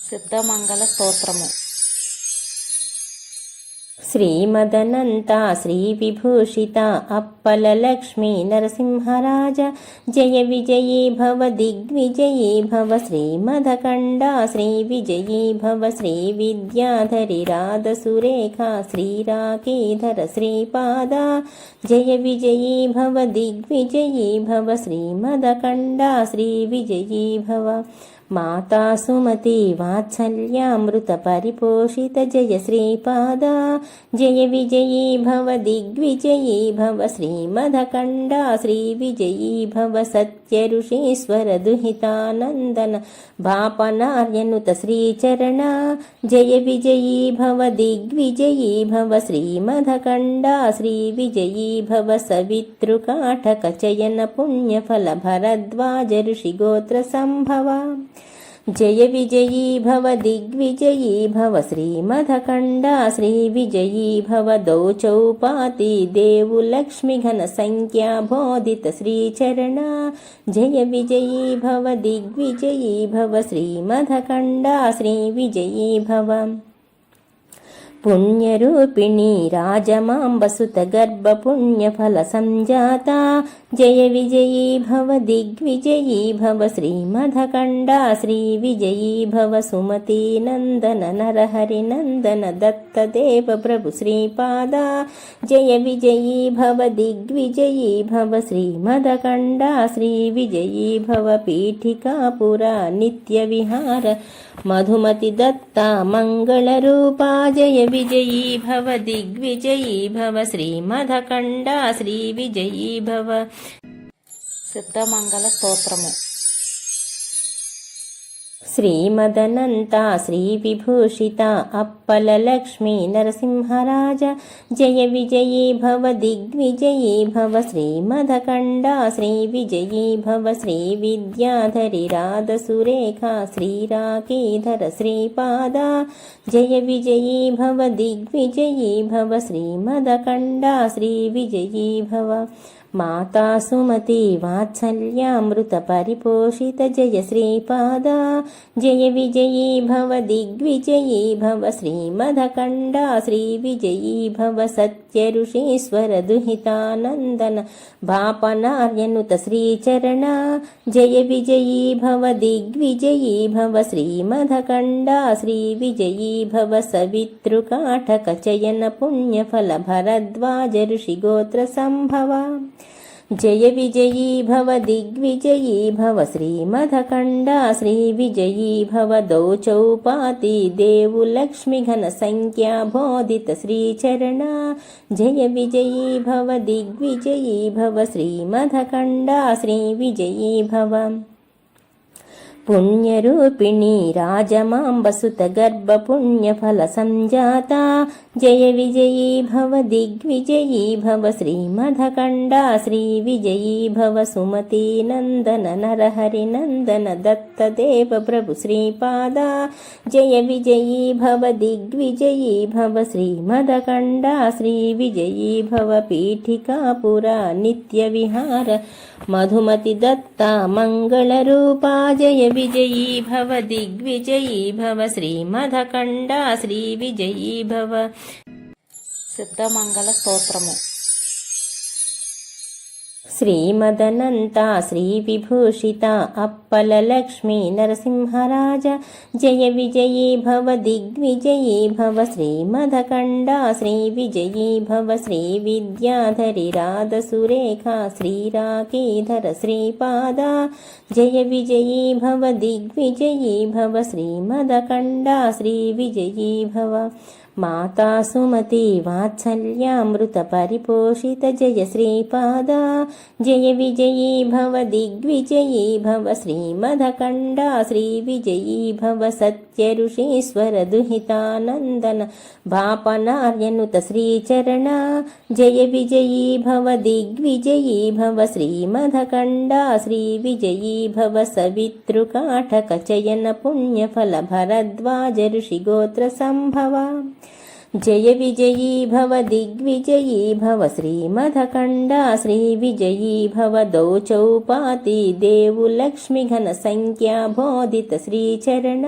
సిద్ధమంగళ స్తోత్రము. శ్రీమదనంత శ్రీ విభూషిత అప్పల లక్ష్మీ నరసింహరాజ జయ విజయీ భవ దిగ్విజయీ భవ శ్రీమదఖండ శ్రీ విజయీ భవ శ్రీ విద్యాధరి రాధ సురేఖ శ్రీరాకీధర శ్రీపాద జయ విజయీ భవ దిగ్విజయీ భవ శ్రీమదఖండ శ్రీ విజయీ భవ మాతా సుమతి వాత్సల్యామృత పరిపోషిత జయ శ్రీపాద జయ విజయీ భవ దిగ్విజయీ భవ శ్రీమదఖండ శ్రీ విజయీ భవ సత్య ఋషీశ్వర దుహితానందన బాపనార్యనుత శ్రీచరణ జయ విజయీ భవ దిగ్విజయీ భవ శ్రీమదఖండ శ్రీ విజయీ భవ సవితృకాఠక చయన పుణ్యఫల భరద్వాజ ఋషి గోత్ర సంభవ జయ విజయీ భవ దిగ్విజయీ భవ శ్రీమదఖండ శ్రీ విజయీ భవ దౌచౌపాతి దేవు లక్ష్మి ఘన సంఖ్యా బోధిత శ్రీచరణ జయ విజయీ భవ దిగ్విజయీ భవ శ్రీమదఖండ శ్రీ విజయీ భవ పుణ్యరూపిణి రాజమాంబసుత గర్భ పుణ్యఫల సంజాత జయ విజయీ భవ దిగ్విజయీ భవ శ్రీమదఖండ శ్రీ విజయీ భవ సుమతీ నందన నరహరి నందన దత్తదేవ ప్రభు శ్రీపాద జయ విజయీ భవ దిగ్విజయీ భవ శ్రీమదఖండ శ్రీ విజయీ భవ పీఠికాపుర నిత్య విహార మధుమతి దత్త మంగళ రూపా జయ విజయీ భవ దిగ్విజయీ భవ శ్రీమదఖండ శ్రీ విజయీ భవ. సిద్ధమంగళ స్తోత్రము. శ్రీమదనంత శ్రీ విభూషిత అప్పల లక్ష్మీ నరసింహరాజ జయ విజయీ భవ దిగ్విజయీ భవ శ్రీమదఖండ శ్రీ విజయీ భవ శ్రీ విద్యాధరి రాధ సురేఖ శ్రీరాకీధర శ్రీపాద జయ విజయీ భవ దిగ్విజయీ భవ శ్రీమదఖండ శ్రీ విజయీ భవ మాతా సుమతి వాత్సల్యామృత పరిపోషిత జయ శ్రీపాద జయ విజయీ భవ దిగ్విజయీ భవ శ్రీమదఖండ శ్రీ విజయీ భవ సత్య ఋషీశ్వర దుహితానందన బాపనార్యనుత శ్రీచరణ జయ విజయీ భవ దిగ్విజయీ భవ శ్రీమదఖండ శ్రీ విజయీ భవ సవితృకాఠక చయన పుణ్యఫల భరద్వాజ ఋషి గోత్ర సంభవ జయ విజయీ భవ దిగ్విజయీ భవ శ్రీమదఖండ శ్రీ విజయీ భవ దౌచౌపాతి దేవు లక్ష్మి ఘన సంఖ్యా బోధిత శ్రీచరణ జయ విజయీ భవ దిగ్విజయీ భవ శ్రీమదఖండ శ్రీ విజయీ భవ పుణ్యరూపిణి రాజమాంబసుత గర్భ పుణ్యఫల సంజాత జయ విజయీ భవ దిగ్విజయీ భవ శ్రీమదఖండ శ్రీ విజయీ భవ సుమతీ నందన నరహరి నందన దత్తదేవ ప్రభు శ్రీపాద జయ విజయీ భవ దిగ్విజయీ భవ శ్రీమదఖండ శ్రీ విజయీ భవ పీఠికాపుర నిత్య విహార మధుమతి దత్త మంగళ రూపా జయ విజయీ భవ దిగ్విజయీ భవ శ్రీమదఖండ శ్రీ విజయీ భవ. సిద్ధమంగళ స్తోత్రము. శ్రీమదనంత శ్రీ విభూషిత అప్పల లక్ష్మీ నరసింహరాజ జయ విజయీ భవ దిగ్విజయీ భవ శ్రీమదఖండ శ్రీ విజయీ భవ శ్రీ విద్యాధరి రాధ సురేఖ శ్రీరాకీధర శ్రీపాద జయ విజయీ భవ దిగ్విజయీ భవ శ్రీమదఖండ శ్రీ విజయీ భవ మాతా సుమతి వాత్సల్యామృత పరిపోషిత జయ శ్రీపాద జయ విజయీ భవ దిగ్విజయీ భవ శ్రీమదఖండ శ్రీ విజయీ భవ సత్య ఋషీశ్వర దుహితానందన బాపనార్యనుత శ్రీచరణ జయ విజయీ భవ దిగ్విజయీ భవ శ్రీమదఖండ శ్రీ విజయీ భవ సవితృకాఠక చయన పుణ్యఫల భరద్వాజ ఋషి గోత్ర సంభవ జయ విజయీ భవ దిగ్విజయీ భవ శ్రీమధకండా శ్రీవిజయీ భవ దౌచౌపాతి దేవు లక్ష్మి ఘన సంఖ్యా బోధిత శ్రీచరణ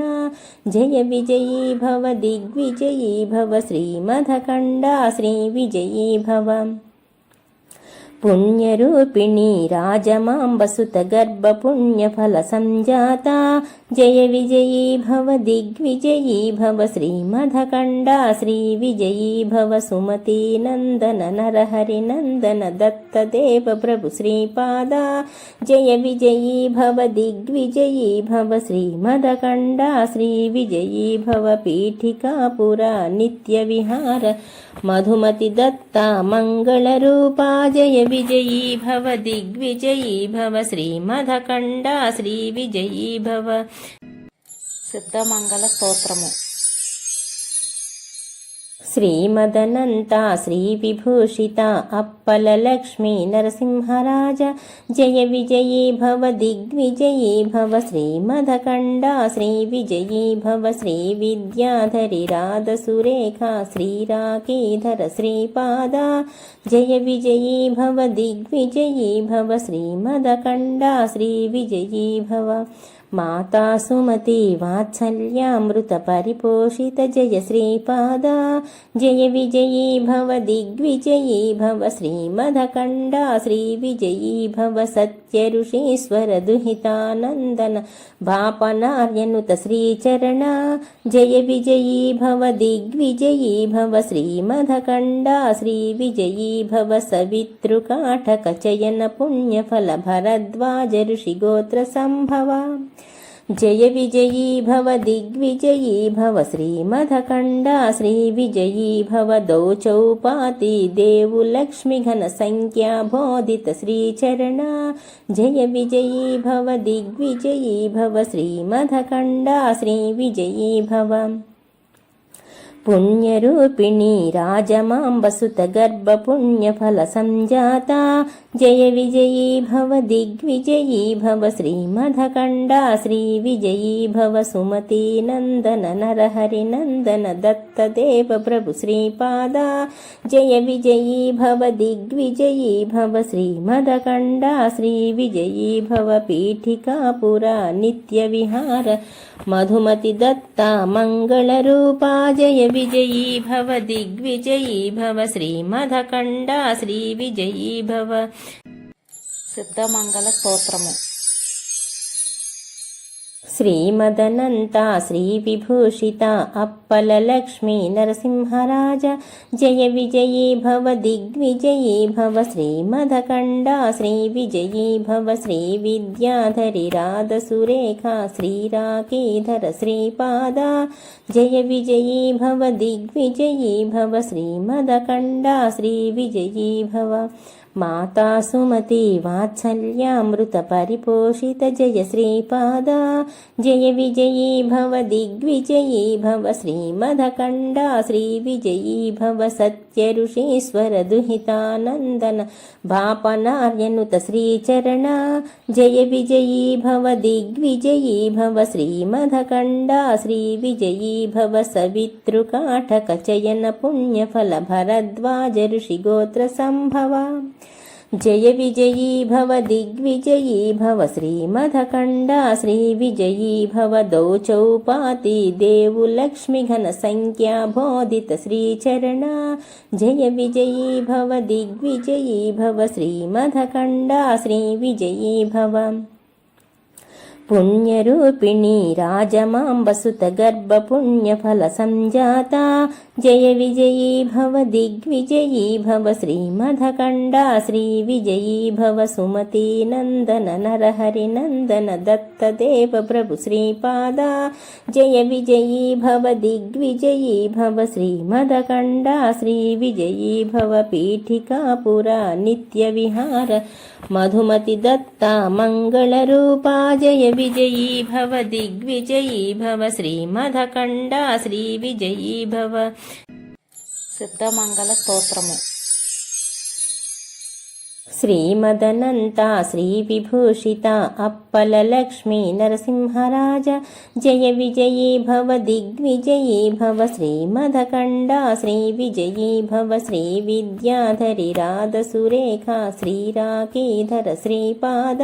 జయ విజయీ భవ దిగ్విజయీ భవ శ్రీమధకండా శ్రీవిజయీ భవ పుణ్యరూపిణి రాజమాంబసుత గర్భ పుణ్యఫల సంజాత జయ విజయీ భవ దిగ్విజయీ భవ శ్రీమధకండా శ్రీవిజయీ భవ సుమతీ నందన నరహరి నందన దత్తదేవ ప్రభు శ్రీపాద జయ విజయీ భవ దిగ్విజయీ భవ శ్రీమధకండా శ్రీవిజయీ భవ పీఠికాపురా నిత్య విహార మధుమతి దత్త మంగళరూపా జయ విజయీ భవ దిగ్విజయీ భవ శ్రీమధకండా శ్రీవిజయీ భవ సిద్ధమంగళ స్తోత్రము. శ్రీమదనంత శ్రీ విభూషిత అప్పల లక్ష్మీ నరసింహరాజ జయ విజయీ భవ దిగ్విజయీ భవ శ్రీమధకండా శ్రీవిజయీ భవ శ్రీ విద్యాధరి రాధ సురేఖ శ్రీరాకీధర శ్రీపాద జయ విజయీ భవ దిగ్విజయీ భవ శ్రీమధకండా శ్రీవిజయీ భవ మాతా సుమతి వాత్సల్యామృత పరిపోషిత జయ శ్రీపాద జయ విజయీ భవ దిగ్విజయీ భవ శ్రీమధకండా శ్రీవిజయీ భవ సత్య ఋషీశ్వర దుహితానందన బాపనార్యనుత శ్రీచరణ జయ విజయీ భవ దిగ్విజయీ భవ శ్రీమధకండా శ్రీవిజయీ భవ సవితృకాఠక చయన పుణ్యఫల భరద్వాజ ఋషి గోత్ర సంభవ జయ విజయీ భవ దిగ్విజయీ భవ శ్రీమధకండా శ్రీవిజయీ భవ దౌచౌపాతి దేవు లక్ష్మి ఘన సంఖ్యా బోధిత శ్రీచరణ జయ విజయీ భవ దిగ్విజయీ భవ శ్రీమధకండా శ్రీవిజయీ భవ పుణ్యరూపిణి రాజమాంబసుత గర్భ పుణ్యఫల సంజాత జయ విజయీ భవ దిగ్విజయీ భవ శ్రీమధకండా శ్రీవిజయీ భవ సుమతీ నందన నరహరి నందన దత్తదేవ ప్రభు శ్రీపాద జయ విజయీ భవ దిగ్విజయీ భవ శ్రీమధకండా శ్రీవిజయీ భవ పీఠికాపురా నిత్య విహార మధుమతి దత్త మంగళరూపా జయ విజయీ భవ దిగ్విజయీ భవ శ్రీమధకండా శ్రీవిజయీ భవ సిద్ధమంగళ స్తోత్రము. శ్రీమదనంత శ్రీ విభూషిత అప్పల లక్ష్మీ నరసింహరాజ జయ విజయీ భవ దిగ్విజయీ భవ శ్రీమధకండా శ్రీవిజయీ భవ శ్రీ విద్యాధరి రాధ సురేఖ శ్రీరాకీధర శ్రీపాద జయ విజయీ భవ దిగ్విజయీ భవ శ్రీమధకండా శ్రీవిజయీ భవ మాతా సుమతి వాత్సల్యామృత పరిపోషిత జయ శ్రీపాద జయ విజయీ భవ దిగ్విజయీ భవ శ్రీమధకండా శ్రీవిజయీ భవ సత్య ఋషీశ్వర దుహితానందన బాపనార్యనుత శ్రీచరణ జయ విజయీ భవ దిగ్విజయీ భవ శ్రీమధకండా శ్రీవిజయీ భవ సవితృకాఠక చయన పుణ్యఫల భరద్వాజ ఋషి గోత్ర సంభవ జయ విజయీ భవ దిగ్విజయీ భవ శ్రీమధకండా శ్రీవిజయీ భవ దౌచౌపాతి దేవు లక్ష్మి ఘన సంఖ్యా బోధిత శ్రీచరణ జయ విజయీ భవ దిగ్విజయీ భవ శ్రీమధకండా శ్రీవిజయీ భవ పుణ్యరూపిణి రాజమాంబసుత గర్భ పుణ్యఫల సంజాత జయ విజయీ భవ దిగ్విజయీ భవ శ్రీమధకండా శ్రీవిజయీ భవ సుమతీ నందన నరహరి నందన దత్తదేవ ప్రభు శ్రీపాద జయ విజయీ భవ దిగ్విజయీ భవ శ్రీమధకండా శ్రీవిజయీ భవ పీఠికాపురా నిత్య విహార మధుమతి దత్త మంగళరూపా జయ విజయీ భవ దిగ్విజయీ భవ శ్రీమధకండా శ్రీవిజయీ భవ సిద్ధమంగళ స్తోత్రము. శ్రీమదనంతా శ్రీ విభూషిత అప్పల లక్ష్మీ నరసింహరాజ జయ విజయీ భవ దిగ్విజయీ భవ శ్రీమదకండా శ్రీ విజయీ భవ శ్రీ విద్యాధరి రాధ సురేఖ శ్రీరాకేధర శ్రీపాద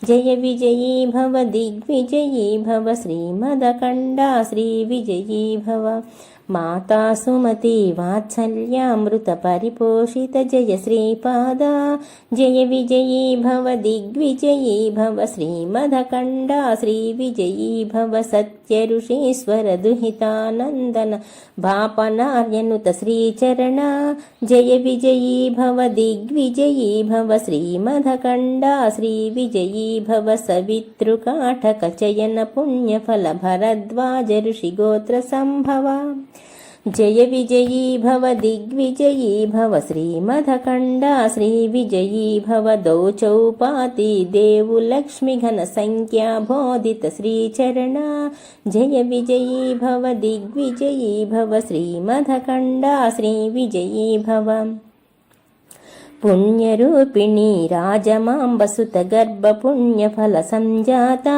జయ విజయీ భవ దిగ్విజయీ భవ శ్రీమదకండా శ్రీ విజయీ భవ మాతా సుమతి వాత్సల్యామృత పరిపోషిత జయ శ్రీపాద జయ విజయీ భవ దిగ్విజయీ భవ శ్రీమదకండా శ్రీ విజయీ భవ సత్య ఋషీశ్వర దుహితానందన భాపనార్యనుత శ్రీచరణ జయ విజయీ భవ దిగ్విజయీ భవ శ్రీమదకండా శ్రీ విజయీ భవ సవితృకాఠక చయన పుణ్యఫల భరద్వాజ ఋషి గోత్ర సంభవ జయ విజయీ భవ దిగ్విజయీ భవ శ్రీమదకండా శ్రీ విజయీ భవ దౌచౌపాతి దేవు లక్ష్మి ఘన సంఖ్యా బోధిత శ్రీచరణ జయ విజయీ భవ దిగ్విజయీ భవ శ్రీమదకండా శ్రీ విజయీ భవ పుణ్యరూపిణి రాజమాంబసుత గర్భ పుణ్యఫల సంజాత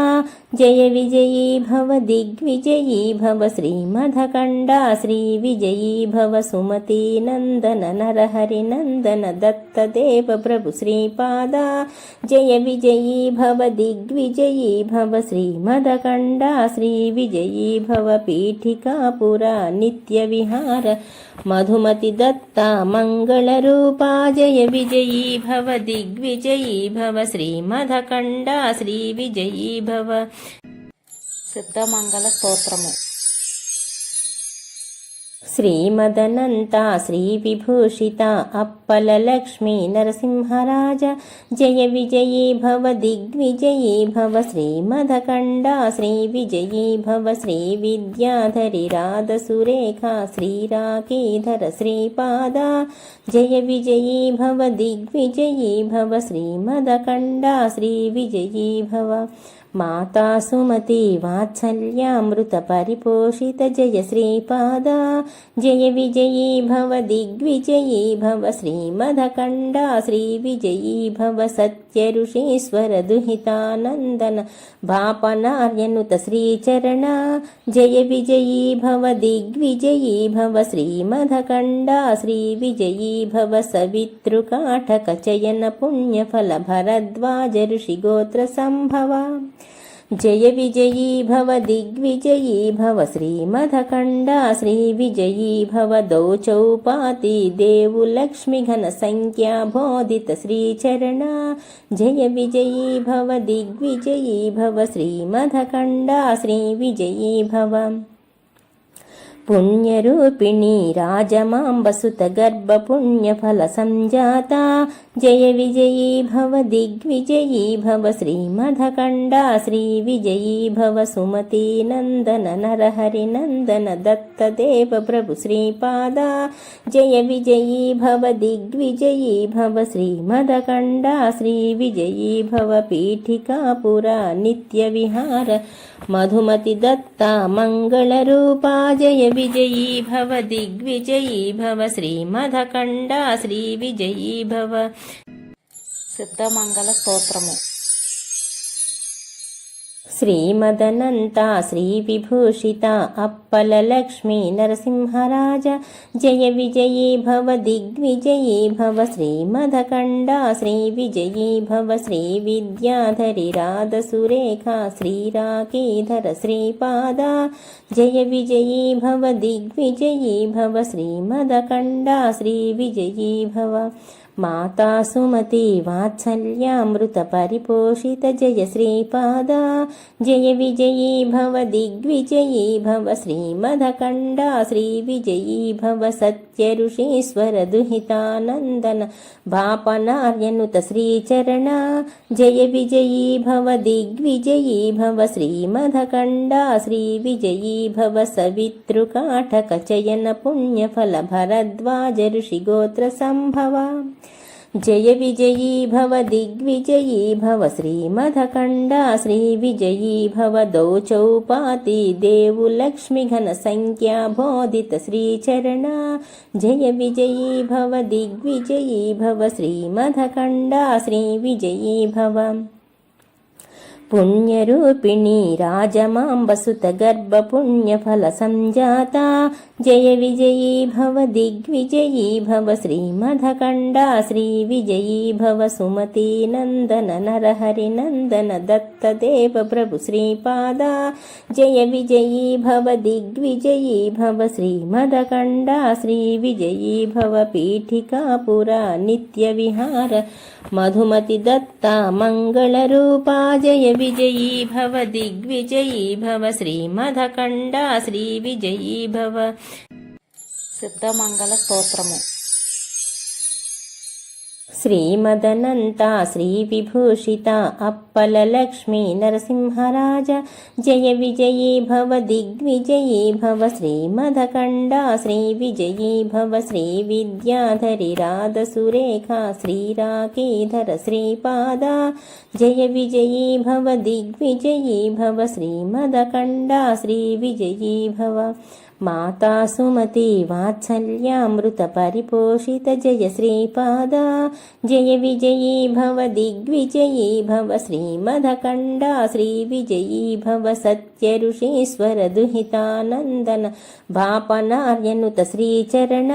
జయ విజయీ భవ దిగ్విజయీ భవ శ్రీమదకండా శ్రీ విజయీ భవ సుమతీ నందన నరహరి నందన దత్తదేవ ప్రభు శ్రీపాద జయ విజయీ భవ దిగ్విజయీ భవ శ్రీమదకండా శ్రీ విజయీ భవ పీఠికాపుర నిత్య విహార మధుమతి దత్త మంగళ రూపా జయ విజయీ భవ దిగ్విజయీ భవ శ్రీమదకండా శ్రీ విజయీ భవ సిద్ధమంగళ స్తోత్రము. శ్రీమదనంతా శ్రీ విభూషిత అప్పల లక్ష్మీ నరసింహరాజ జయ విజయీ భవ దిగ్విజయీ భవ శ్రీమదకండా శ్రీ విజయీ భవ శ్రీ విద్యాధరి రాధ సురేఖ శ్రీరాకేధర శ్రీపాద జయ విజయీ భవ దిగ్విజయీ భవ శ్రీమదకండా శ్రీ విజయీ భవ మాతా సుమతి వాత్సల్యామృత పరిపోషిత జయ శ్రీపాద జయ విజయీ భవ దిగ్విజయీ భవ శ్రీమదకండా శ్రీ విజయీ భవ సత్య ఋషీశ్వర దుహితానందన భాపనార్యనుత శ్రీచరణ జయ విజయీ భవ దిగ్విజయీ భవ శ్రీమదకండా శ్రీ విజయీ భవ సవితృకాఠక చయన పుణ్యఫల భరద్వాజ ఋషి గోత్ర సంభవ జయ విజయీ భవ దిగ్విజయీ భవ శ్రీమదకండా శ్రీ విజయీ భవ దౌచౌపాతి దేవు లక్ష్మి ఘన సంఖ్యా బోధిత శ్రీచరణ జయ విజయీ భవ దిగ్విజయీ భవ శ్రీమదకండా శ్రీ విజయీ భవ పుణ్యరూపిణి రాజమాంబసుత గర్భ పుణ్యఫల సంజాత జయ విజయీ భవ దిగ్విజయీ భవ శ్రీమదకండా శ్రీ విజయీ భవ సుమతీ నందన నరహరి నందన దత్తదేవ ప్రభు శ్రీపాద జయ విజయీ భవ దిగ్విజయీ భవ శ్రీమదకండా శ్రీ విజయీ భవ పీఠికాపుర నిత్య విహార మధుమతి దత్త మంగళ రూపా జయ విజయీ భవ దిగ్విజయీ భవ శ్రీమదకండా శ్రీ విజయీ భవ సిద్ధమంగళ స్తోత్రము. శ్రీమదనంతా శ్రీ విభూషిత అప్పల లక్ష్మీ నరసింహరాజ జయ విజయీ భవ దిగ్విజయీ భవ శ్రీమదకండా శ్రీ విజయీ భవ శ్రీ విద్యాధరి రాధ సురేఖ శ్రీరాకేధర శ్రీపాద జయ విజయీ భవ దిగ్విజయీ భవ శ్రీమదకండా శ్రీ విజయీ భవ మాతా సుమతి వాత్సల్యామృత పరిపోషిత జయ శ్రీపాద జయ విజయీ భవ దిగ్విజయీ భవ శ్రీమదకండా శ్రీ విజయీ భవ సత్య ఋషీశ్వర దుహితానందన భాపనార్యనుత శ్రీచరణ జయ విజయీ భవ దిగ్విజయీ భవ శ్రీమదకండా శ్రీ విజయీ భవ సవితృకాఠక చయన పుణ్యఫల భరద్వాజ ఋషి గోత్ర సంభవ జయ విజయీ భవ దిగ్విజయీ భవ శ్రీమధకండా శ్రీ విజయీ భవ దౌచౌపాతి దేవు లక్ష్మి ఘన సంఖ్యా బోధిత శ్రీచరణ జయ విజయీ భవ దిగ్విజయీ భవ శ్రీమధకండా శ్రీ విజయీ భవ పుణ్యరూపిణి రాజమాంబసుత గర్భ పుణ్యఫల సంజాత జయ విజయీ భవ దిగ్విజయీ భవ శ్రీమధకండా శ్రీ విజయీ భవ సుమతీ నందన నరహరి నందన దత్తదేవ ప్రభు శ్రీపాద జయ విజయీ భవ దిగ్విజయీ భవ శ్రీమధకండా శ్రీ విజయీ భవ పీఠికాపుర నిత్య విహార మధుమతి దత్త మంగళ రూపా జయ విజయీ భవ దిగ్విజయీ భవ శ్రీమధకండా శ్రీ విజయీ భవ సిద్ధమంగళ స్తోత్రము. శ్రీమదనంత శ్రీ విభూషిత అప్పల లక్ష్మీ నరసింహరాజ జయ విజయీ భవ దిగ్విజయీ భవ శ్రీమధకండా శ్రీ విజయీ భవ శ్రీ విద్యాధరి రాధ సురేఖ శ్రీరాకీధర శ్రీపాద జయ విజయీ భవ దిగ్విజయీ భవ శ్రీమధకండా శ్రీ విజయీ భవ మాతా సుమతి వాత్సల్యామృత పరిపోషిత జయ శ్రీపాద జయ విజయీ భవ దిగ్విజయీ భవ శ్రీమధకండా శ్రీ విజయీ భవ సత్య ఋషీశ్వర దుహితానందన భాపనార్యనుత శ్రీచరణ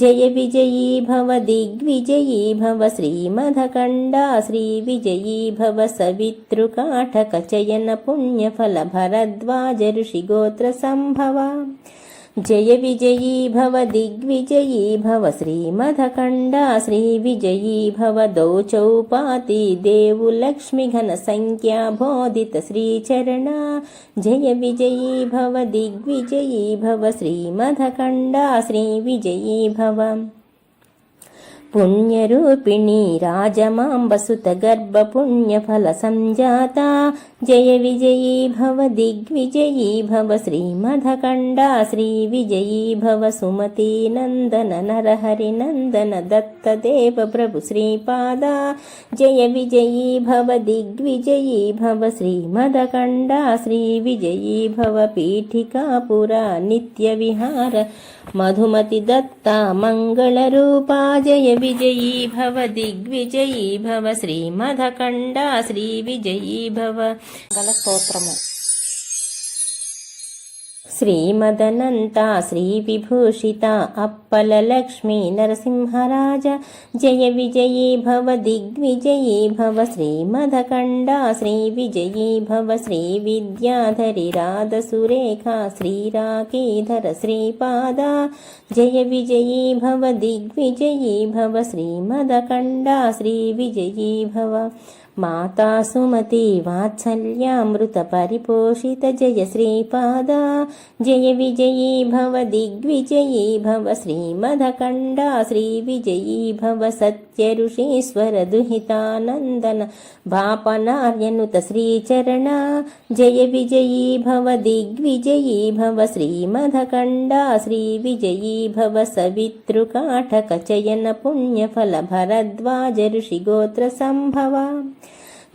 జయ విజయీ భవ దిగ్విజయీ భవ శ్రీమధకండా శ్రీ విజయీ భవ సవితృకాఠక చయన పుణ్యఫల భరద్వాజ ఋషి గోత్ర సంభవ జయ విజయీ భవ దిగ్విజయీ భవ శ్రీమధకండా శ్రీ విజయీ భవ దౌచౌపాతి దేవు లక్ష్మి ఘన సంఖ్యా బోధిత శ్రీచరణ జయ విజయీ భవ దిగ్విజయీ భవ శ్రీమధకండా శ్రీ విజయీ భవ పుణ్యరూపిణి రాజమాంబసుత గర్భ పుణ్యఫల సంజాత జయ విజయీ భవ దిగ్విజయీ భవ శ్రీమధకండా శ్రీ విజయీ భవ సుమతీ నందన నరహరి నందన దత్తదేవ ప్రభు శ్రీపాద జయ విజయీ భవ దిగ్విజయీ భవ శ్రీమధకండా శ్రీ విజయీ భవ పీఠికాపుర నిత్య విహార మధుమతి దత్త మంగళ రూపా జయ విజయీ భవ దిగ్విజయీ భవ శ్రీమధకండా శ్రీ విజయీ భవ మంగళ స్తోత్రము. శ్రీమదనంత శ్రీ విభూషిత అప్పల లక్ష్మీ నరసింహరాజ జయ విజయీ భవ దిగ్విజయీ భవ శ్రీమధకండా శ్రీ విజయీ భవ శ్రీ విద్యాధరి రాధ సురేఖ శ్రీరాకీధర శ్రీపాద జయ విజయీ భవ దిగ్విజయీ భవ శ్రీమధకండా శ్రీ విజయీ భవ మాతా సుమతి వాత్సల్యామృత పరిపోషిత జయ శ్రీపాద జయ విజయీ భవ దిగ్విజయీ భవ శ్రీమధకండా శ్రీ విజయీ భవ సత్య ఋషీశ్వర దుహితానందన భాపనార్యనుత శ్రీచరణ జయ విజయీ భవ దిగ్విజయీ భవ శ్రీమధకండా శ్రీ విజయీ భవ సవితృకాఠక చయన పుణ్యఫల భరద్వాజ ఋషి గోత్ర సంభవ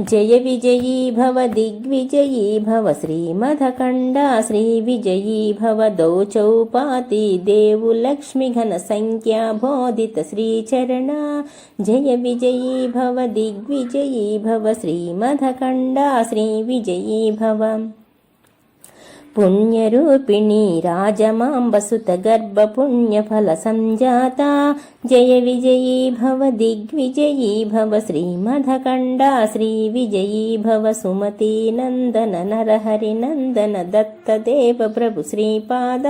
జయ విజయీ భవ దిగ్విజయీ భవ శ్రీమధకండా శ్రీ విజయీ భవ దౌచౌపాతి దేవు లక్ష్మి ఘన సంఖ్యా బోధిత శ్రీచరణ జయ విజయీ భవ దిగ్విజయీ భవ శ్రీమధకండా శ్రీ విజయీ భవ పుణ్యరూపిణి రాజమాంబసుత గర్భ పుణ్యఫల సంజాత జయ విజయీ భవ దిగ్విజయీ భవ శ్రీమధకండా శ్రీ విజయీ భవ సుమతీ నందన నరహరి నందన దత్తదేవ ప్రభు శ్రీపాద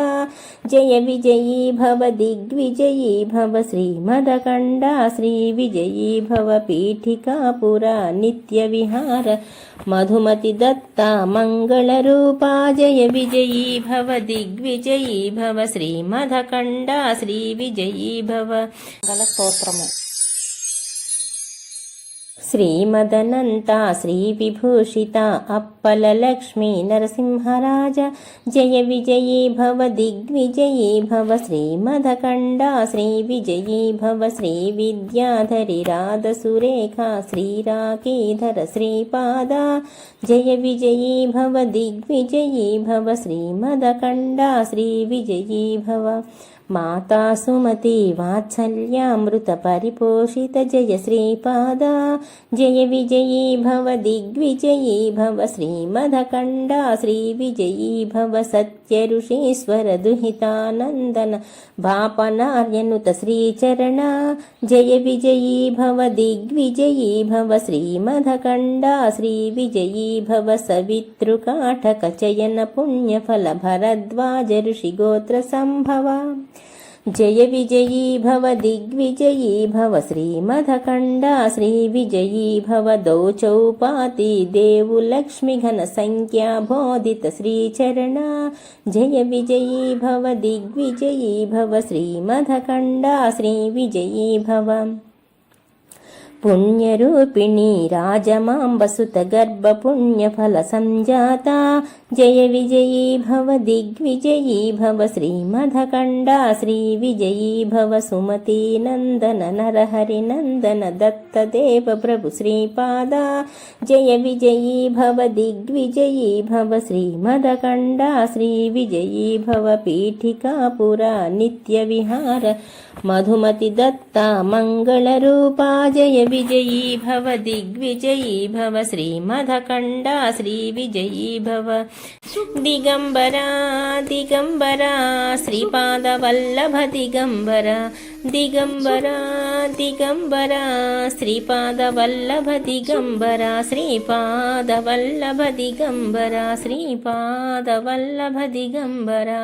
జయ విజయీ భవ దిగ్విజయీ భవ శ్రీమధకండా శ్రీ విజయీ భవ పీఠికాపుర నిత్య విహార మధుమతి దత్త మంగళ రూపా జయ విజయీ భవ దిగ్విజయీ భవ శ్రీమధకండా శ్రీ విజయీ భవ మంగళ స్తోత్రము. శ్రీమదనంతా శ్రీవిభూషిత అప్పలలక్ష్మీ నరసింహరాజ జయ విజయీ భవ దిగ్విజయీ భవ శ్రీమదఖండా శ్రీ విజయీ భవ శ్రీ విద్యాధరి రాధ సురేఖ శ్రీరాకేధర శ్రీపాద జయ విజయీ భవ దిగ్విజయీ భవ శ్రీమదఖండా శ్రీ విజయీ భవ మాతా సుమతి వాత్సల్యామృత పరిపోషిత జయ శ్రీపాద జయ విజయీ భవ దిగ్విజయీ భవ శ్రీమదఖండా శ్రీ విజయీ భవ సత్య ఋషీశ్వర దుహితానందన బాపనార్యనుత శ్రీచరణ జయ విజయీ భవ దిగ్విజయీ భవ శ్రీమదఖండా శ్రీ విజయీ భవ సవితృకాఠక చయన పుణ్యఫల భరద్వాజ ఋషి గోత్ర సంభవ జయ విజయీ భవ దిగ్విజయీ భవ శ్రీమదఖండా శ్రీ విజయీ భవ దౌచౌపాతి దేవు లక్ష్మి ఘన సంఖ్యా బోధిత శ్రీచరణ జయ విజయీ భవ దిగ్విజయీ భవ శ్రీమదఖండా శ్రీ విజయీ భవ పుణ్యరూపిణి రాజమాంబసుత గర్భ పుణ్యఫల సంజాత జయ విజయీ భవ దిగ్విజయీ భవ శ్రీమదఖండా శ్రీ విజయీ భవ సుమతీ నందన నరహరి నందన దత్తదేవ ప్రభు శ్రీపాద జయ విజయీ భవ దిగ్విజయీ భవ శ్రీమదఖండా శ్రీ విజయీ భవ పీఠికాపుర నిత్య విహార మధుమతి దత్త మంగళ రూపా జయ విజయీ భవ దిగ్విజయీ భవ శ్రీమదఖండా శ్రీ విజయీ భవ దిగంబరా దిగంబరా శ్రీపాద వల్లభ దిగంబరా దిగంబరా దిగంబరా శ్రీపాద వల్లభ దిగంబరా శ్రీపాద వల్లభ దిగంబరా శ్రీపాద వల్లభ దిగంబరా